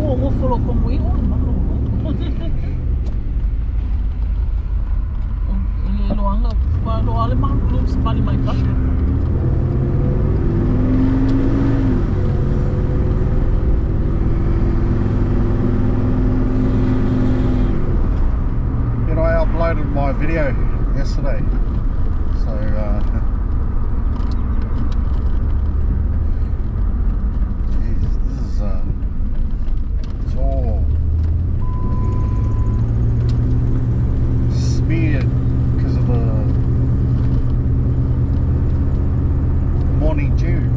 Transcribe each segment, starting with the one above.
no follow como eu, não. Ele loanga, vai lo alemão, não se pode mais cá. You know, I uploaded my video yesterday, so geez, this is it's all smeared because of the morning dew.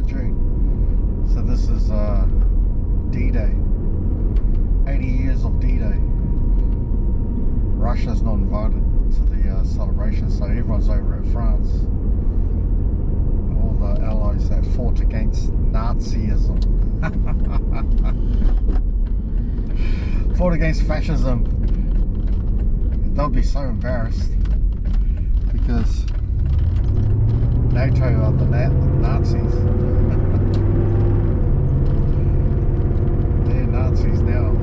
June. So this is D-Day. 80 years of D-Day. Russia's not invited to the celebration, so everyone's over at France. All the allies that fought against Nazism. Fought against fascism. They'll be so embarrassed because NATO are the Nazis. They're Nazis now,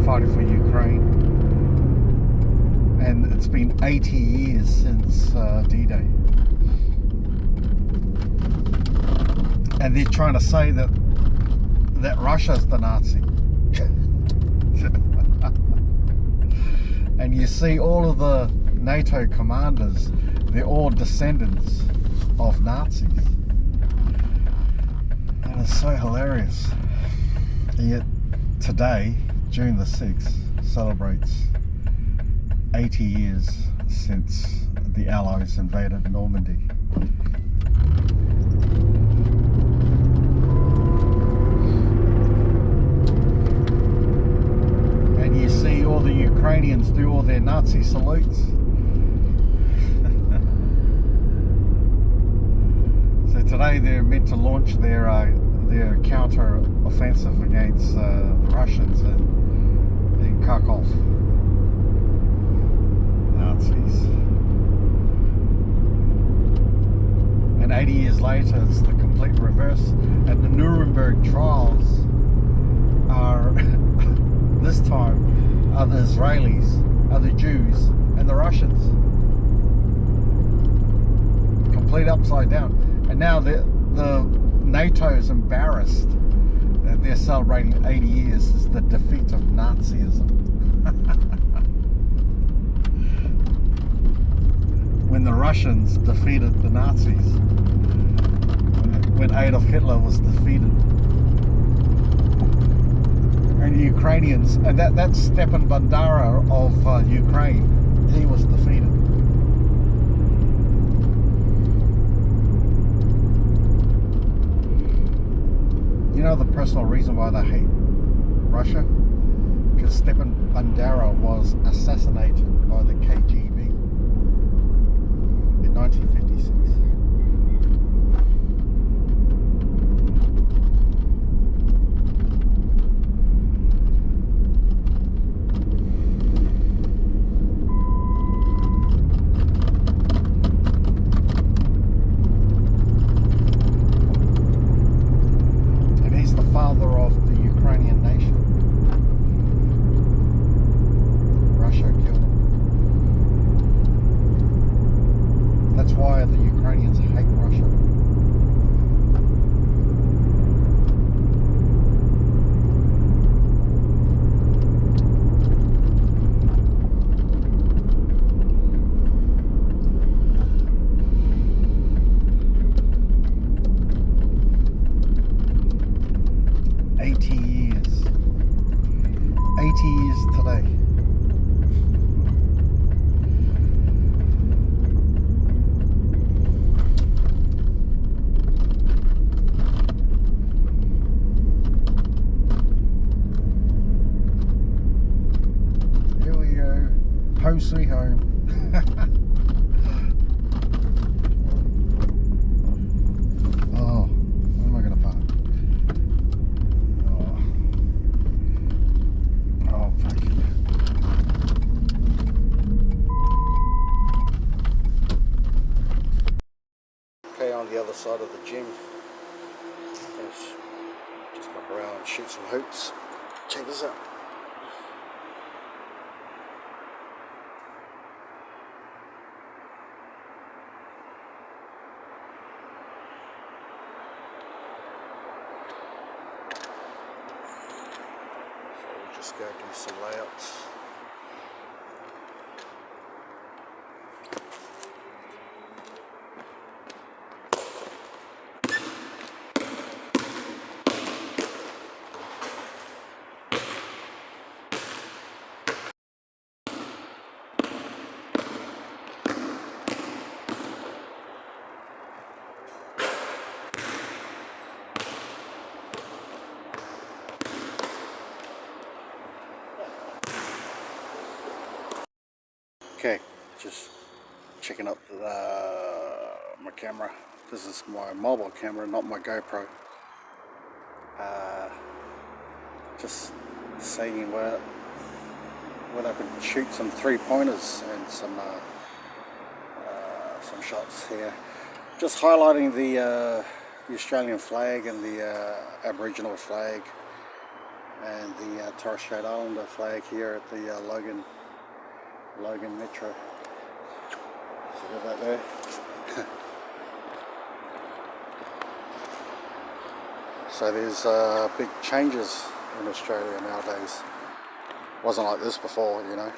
fighting for Ukraine. And it's been 80 years since D-Day. And they're trying to say that Russia's the Nazi. And you see all of the NATO commanders, they're all descendants of Nazis. And it's so hilarious. And yet today, June the 6th, celebrates 80 years since the Allies invaded Normandy. And you see all the Ukrainians do all their Nazi salutes. So today they're meant to launch their counter-offensive against the Russians in Kharkov. Nazis. And 80 years later, it's the complete reverse. And the Nuremberg trials are, this time, are the Israelis, are the Jews, and the Russians. Complete upside down. And now the NATO is embarrassed that they're celebrating 80 years as the defeat of Nazism. When the Russians defeated the Nazis, when Adolf Hitler was defeated, and the Ukrainians, and that's Stepan Bandera of Ukraine, he was defeated. You know the personal reason why they hate Russia? Because Stepan Bandera was assassinated by the KGB. In 1956. And he's the father of 80 years. 80 years today. Here we go. Home sweet home. Oh, where am I going to park? Oh, fuck. Okay, on the other side of the gym. Let's just look around and shoot some hoops. Check this out. Just go do some layouts. Okay, just checking up my camera. This is my mobile camera, not my GoPro. Just seeing where I could shoot some 3-pointers and some shots here. Just highlighting the Australian flag and the Aboriginal flag and the Torres Strait Islander flag here at the Logan Metro. See that there? So there's big changes in Australia nowadays. Wasn't like this before, you know.